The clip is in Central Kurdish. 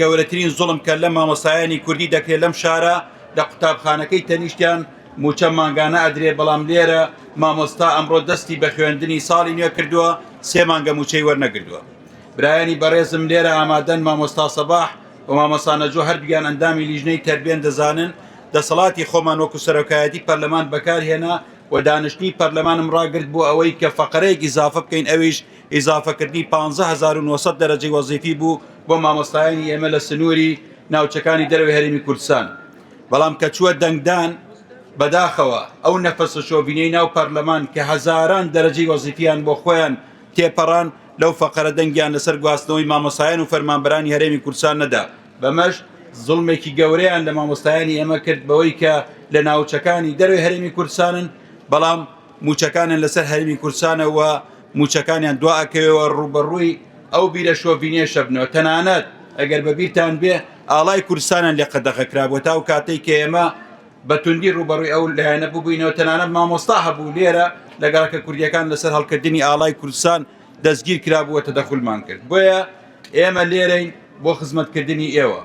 گەورەترین زوڵم کە لە مامۆستایانی کوردی دەکرێت لەم شارە لە قوتابخانەکەی تەنیشتیان موچە مانگانە ئەدرێ، بەڵام لێرە مامۆستا ئەمڕۆ دەستی بە خوێندنی ساڵی نوێ کردووە، 3 مانگە موچەی وەرنەگردووە. برایانی بەڕێزم لێرە ئامادەن مامۆستا سەباح و مامۆستا نەجۆ هەردوویان ئەندامی لیژنەی تەربیەن دەزانن دەسەڵاتی خۆمان وەکو سەرۆکایەتی پەرلەمان بەکارهێنا و دانیشتنی پەرلەمانم ڕاگرت بۆ ئەوەی کە فەقەرەیەک ئیزافە بکەین، ئەویش ئیزافەکردنی 15900 دەرەجەی وەزیفی بوو بۆ مامۆستایانی ئێمە لە سنووری ناوچەکانی دەرەوەی هەرێمی کوردستان. بەڵام کە چووە دەنگدان بەداخەوە ئەو نەفەسە شۆڤینەی ناو پەرلەمان کە هەزاران دەرەجەی وەزیفیان بۆ خۆیان تێپەڕان لەو فەقەرە دەنگیان لەسەر گواستنەوەی مامۆستایان و فەرمانبەرانی هەرێمی کوردستان نەدا. بەمەش زوڵمێکی گەورەیان لە مامۆستایانی ئێمە کرد بەوەی کە لە ناوچەکانی دەرەوەی هەرێمی کوردستانن، بەڵام موچەکانیان لەسەر هەرێمی کوردستانەوە موچەکانیان دواکەوێەوە ڕوبەڕووی ئەو بیرە شۆڤینێشە بنەوە. تەنانەت ئەگەر بەبییرتان بێ ئاڵای کوردستانیان لێ قەدەغەکرابووە تا و کاتێک کە ئێمە بەتوندی ڕوبەڕووی ئەو لایەنە ببووینەوە، تەنانەت مامۆستا هەبوو لێرە لەگەڵکە کوردیەکان لەسەر هەڵکردنی ئاڵای کوردستان دەستگیر کرابووە، تەدەخولمان کرد. بۆیە ئێمە لێرەین بۆ خزمەتکردنی ئێوە.